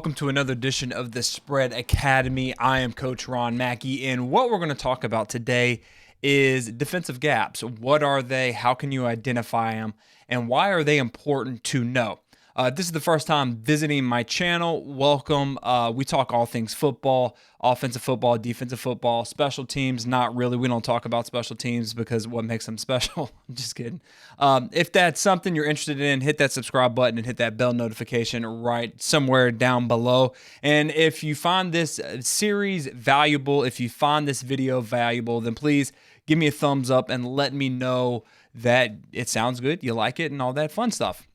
welcome to another edition of the Spread Academy. I am Coach Ron McKie, and what we're going to talk about today is defensive gaps. What are they? How can you identify them? And why are they important to know? This is the first time visiting my channel. Welcome. We talk all things football, offensive football, defensive football, special teams. Not really. We don't talk about special teams because what makes them special? I'm just kidding. If that's something you're interested in, hit that subscribe button and hit that bell notification right somewhere down below. And if you find this series valuable, if you find this video valuable, then please give me a thumbs up and let me know that it sounds good, you like it, and all that fun stuff.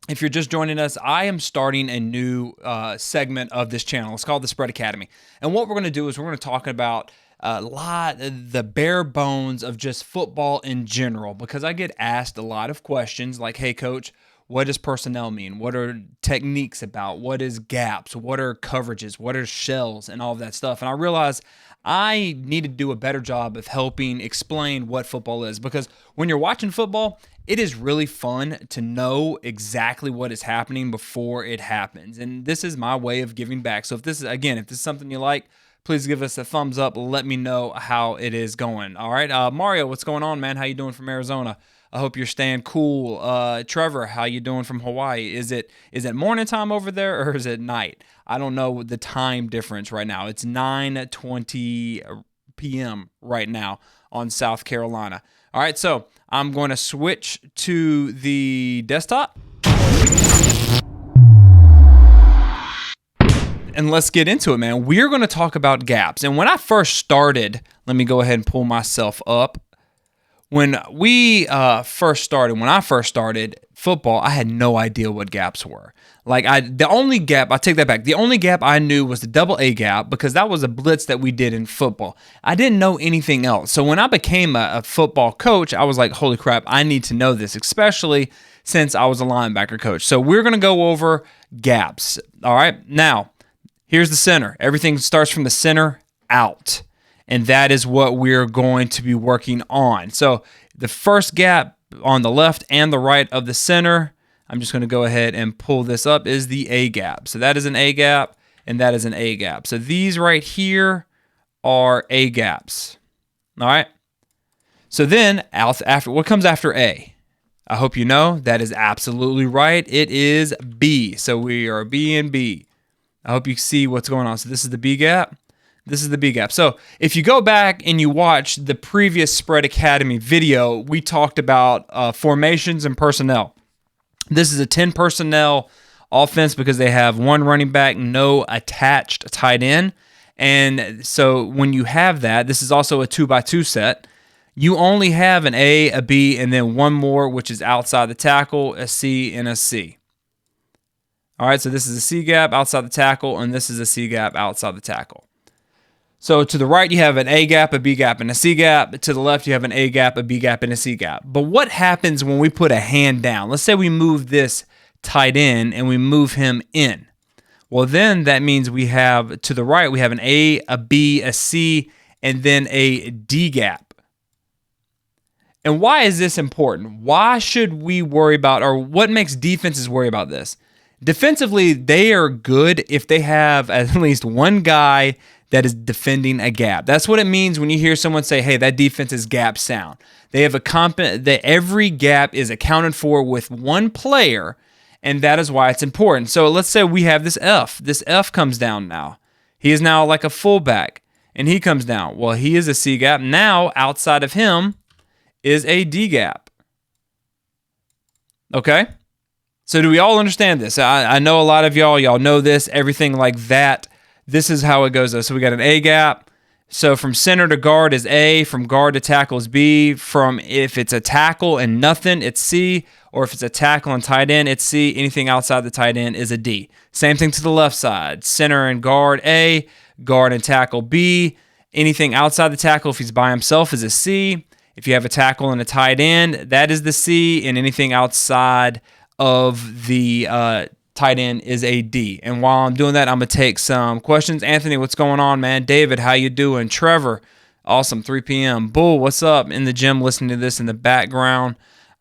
If you're just joining us, I am starting a new segment of this channel. It's called the Spread Academy. And what we're going to do is we're going to talk about a lot of the bare bones of just football in general, because I get asked a lot of questions like, hey, coach, what does personnel mean? What are techniques about? What is gaps? What are coverages? What are shells and all of that stuff? And I realize I need to do a better job of helping explain what football is, because when you're watching football, it is really fun to know exactly what is happening before it happens. And this is my way of giving back. So if this is something you like, please give us a thumbs up. Let me know how it is going. All right. Mario, what's going on, man? How you doing from Arizona? I hope you're staying cool. Trevor, how you doing from Hawaii? Is it morning time over there or is it night? I don't know the time difference right now. It's 9:20 p.m. right now on South Carolina. All right, so I'm going to switch to the desktop. And let's get into it, man. We're going to talk about gaps. And when I first started, let me go ahead and pull myself up. When I first started football, I had no idea what gaps were. The only gap I knew was the double A gap, because that was a blitz that we did in football. I didn't know anything else. So when I became a football coach, I was like, holy crap, I need to know this, especially since I was a linebacker coach. So we're going to go over gaps. All right. Now, here's the center. Everything starts from the center out. And that is what we're going to be working on. So the first gap on the left and the right of the center, I'm just going to go ahead and pull this up, is the A gap. So that is an A gap, and that is an A gap. So these right here are A gaps. All right. So then after what comes after A? I hope you know that is absolutely right. It is B. So we are B and B. I hope you see what's going on. So this is the B gap. This is the B gap. So if you go back and you watch the previous Spread Academy video, we talked about formations and personnel. This is a 10 personnel offense because they have one running back, no attached tight end. And so when you have that, this is also a 2x2 set. You only have an A, a B, and then one more, which is outside the tackle, a C, and a C. All right, so this is a C gap outside the tackle, and this is a C gap outside the tackle. So to the right, you have an A gap, a B gap, and a C gap. To the left, you have an A gap, a B gap, and a C gap. But what happens when we put a hand down? Let's say we move this tight end and we move him in. Well, then that means we have, to the right, we have an A, a B, a C, and then a D gap. And why is this important? Why should we worry about, or what makes defenses worry about this? Defensively, they are good if they have at least one guy that is defending a gap. That's what it means when you hear someone say, hey, that defense is gap sound. They have that every gap is accounted for with one player, and that is why it's important. So let's say we have this F. This F comes down now. He is now like a fullback, and he comes down. Well, he is a C gap. Now, outside of him is a D gap. Okay? So do we all understand this? I know a lot of y'all know this, everything like that. This is how it goes, though. So we got an A gap. So from center to guard is A. From guard to tackle is B. From if it's a tackle and nothing, it's C. Or if it's a tackle and tight end, it's C. Anything outside the tight end is a D. Same thing to the left side. Center and guard A. Guard and tackle B. Anything outside the tackle, if he's by himself, is a C. If you have a tackle and a tight end, that is the C. And anything outside of the tight end is a D. And while I'm doing that, I'm going to take some questions. Anthony, what's going on, man? David, how you doing? Trevor, awesome, 3 p.m. Bull, what's up? In the gym listening to this in the background.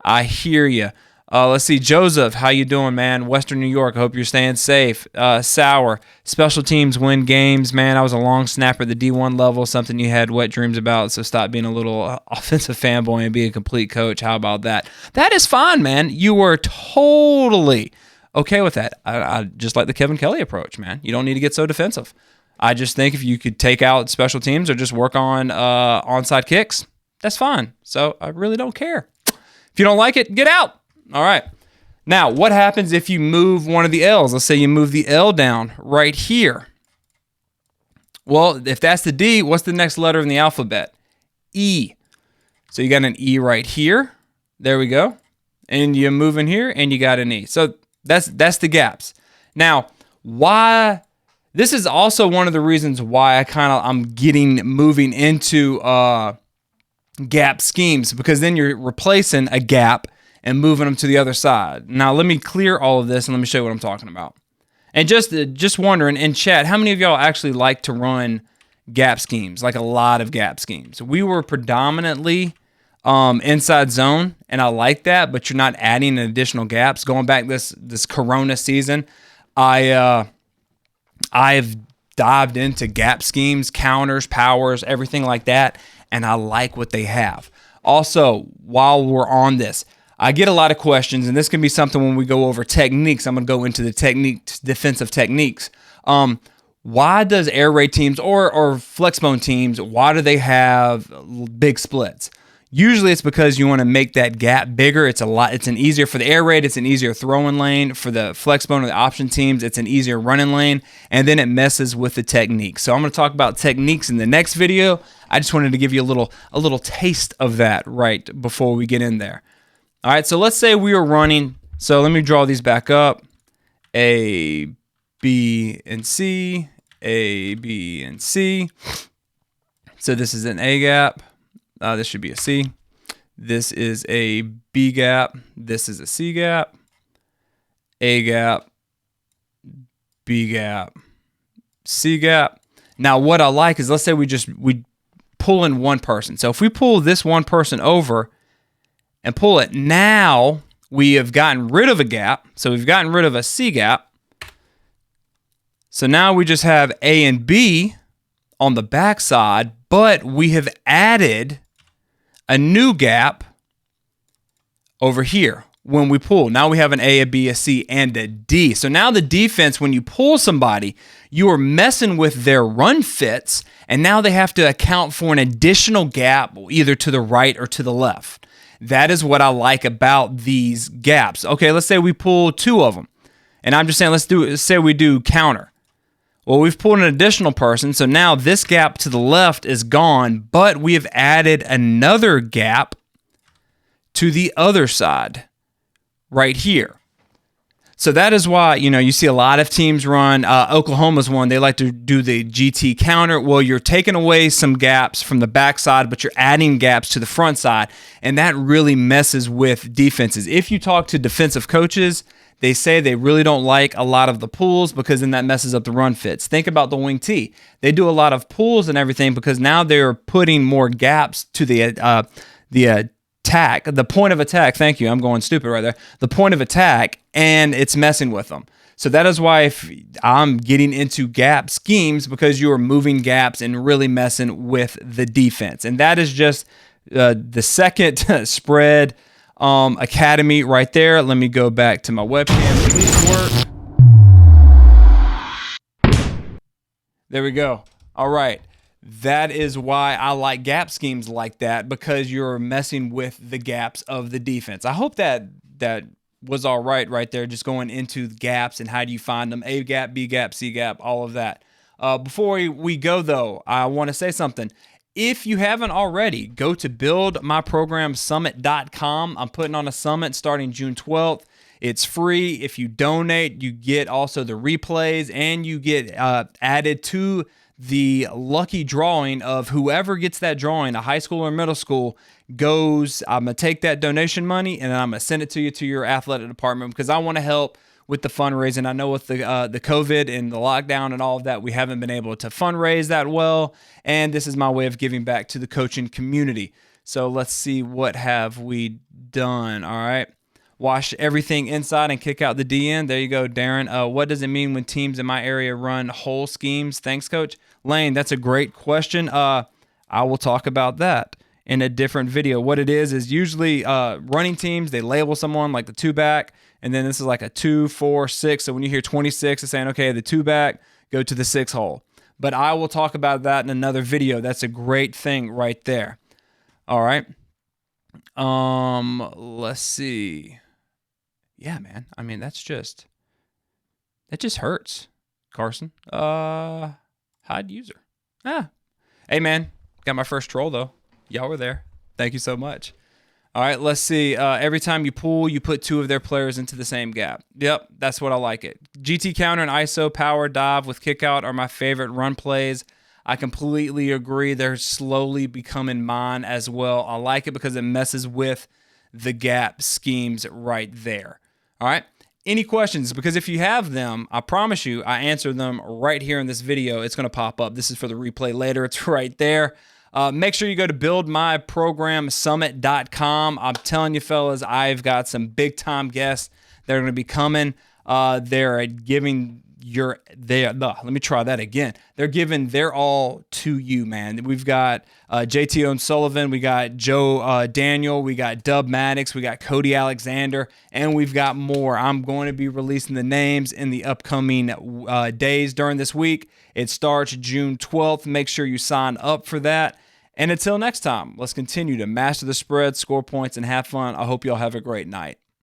I hear you. Let's see, Joseph, how you doing, man? Western New York, I hope you're staying safe. Sour, special teams win games, man. I was a long snapper at the D1 level, something you had wet dreams about, so stop being a little offensive fanboy and be a complete coach. How about that? That is fine, man. You were totally okay with that. I just like the Kevin Kelly approach, man. You don't need to get so defensive. I just think if you could take out special teams or just work on onside kicks, that's fine. So I really don't care. If you don't like it, get out. All right. Now, what happens if you move one of the L's? Let's say you move the L down right here. Well, if that's the D, what's the next letter in the alphabet? E. So you got an E right here. There we go. And you move in here and you got an E. So that's the gaps. Now, why? This is also one of the reasons why I'm moving into gap schemes, because then you're replacing a gap and moving them to the other side. Now, let me clear all of this and let me show you what I'm talking about. And just wondering, in chat, how many of y'all actually like to run gap schemes, like a lot of gap schemes? We were predominantly inside zone, and I like that, but you're not adding additional gaps. Going back this Corona season, I've dived into gap schemes, counters, powers, everything like that, and I like what they have. Also, while we're on this, I get a lot of questions, and this can be something when we go over techniques. I'm going to go into the defensive techniques. Why does air raid teams or flexbone teams, why do they have big splits? Usually it's because you want to make that gap bigger. It's an easier for the air raid. It's an easier throwing lane. For the flexbone or the option teams, it's an easier running lane. And then it messes with the technique. So I'm going to talk about techniques in the next video. I just wanted to give you a little taste of that right before we get in there. All right, so let's say we are running. So let me draw these back up. A, B, and C. A, B, and C. So this is an A gap. This should be a C. This is a B gap. This is a C gap. A gap. B gap. C gap. Now what I like is, let's say we pull in one person. So if we pull this one person over and pull it, now we have gotten rid of a gap. So we've gotten rid of a C gap. So now we just have A and B on the backside, but we have added a new gap over here when we pull. Now we have an A, a B, a C, and a D. So now the defense, when you pull somebody, you are messing with their run fits, and now they have to account for an additional gap either to the right or to the left. That is what I like about these gaps. Okay, let's say we pull two of them. And I'm just saying, let's say we do counter. Well, we've pulled an additional person, so now this gap to the left is gone, but we have added another gap to the other side right here. So that is why, you see a lot of teams run, Oklahoma's one, they like to do the GT counter. Well, you're taking away some gaps from the backside, but you're adding gaps to the front side, and that really messes with defenses. If you talk to defensive coaches, they say they really don't like a lot of the pulls because then that messes up the run fits. Think about the wing T. They do a lot of pulls and everything because now they're putting more gaps to the attack, the point of attack. Thank you. I'm going stupid right there. The point of attack, and it's messing with them. So that is why if I'm getting into gap schemes, because you are moving gaps and really messing with the defense. And that is just the second spread academy right there. Let me go back to my webcam. Please work. There we go. All right. That is why I like gap schemes like that, because you're messing with the gaps of the defense. I hope that was all right there, just going into the gaps and how do you find them. A gap, B gap, C gap, all of that. Before we go, though, I want to say something. If you haven't already, go to buildmyprogramsummit.com. I'm putting on a summit starting June 12th. It's free. If you donate, you get also the replays, and you get added to the lucky drawing of whoever gets that drawing, a high school or middle school, goes. I'm going to take that donation money and I'm going to send it to you to your athletic department, because I want to help with the fundraising. I know with the COVID and the lockdown and all of that, we haven't been able to fundraise that well, and this is my way of giving back to the coaching community. So let's see, what have we done? All right. wash everything inside and kick out the DN. There you go, Darren. What does it mean when teams in my area run whole schemes? Thanks, Coach. Lane, that's a great question. I will talk about that in a different video. What it is usually running teams, they label someone like the 2-back, and then this is like a 2, 4, 6. So when you hear 26, it's saying, okay, the 2-back, go to the 6 hole. But I will talk about that in another video. That's a great thing right there. All right. Let's see. Yeah, man. I mean, that just hurts. Carson. Hide user. Hey, man. Got my first troll, though. Y'all were there. Thank you so much. All right, let's see. Every time you pull, you put 2 of their players into the same gap. Yep, that's what I like it. GT counter and ISO power dive with kick out are my favorite run plays. I completely agree. They're slowly becoming mine as well. I like it because it messes with the gap schemes right there. All right. Any questions? Because if you have them, I promise you, I answer them right here in this video. It's going to pop up. This is for the replay later. It's right there. Make sure you go to buildmyprogramsummit.com. I'm telling you, fellas, I've got some big-time guests that are going to be coming. They're giving let me try that again. They're giving their all to you, man. We've got JT O'Sullivan, we got Joe Daniel, we got Dub Maddox, we got Cody Alexander, and we've got more. I'm going to be releasing the names in the upcoming days during this week. It starts June 12th. Make sure you sign up for that. And until next time, let's continue to master the spread, score points, and have fun. I hope y'all have a great night.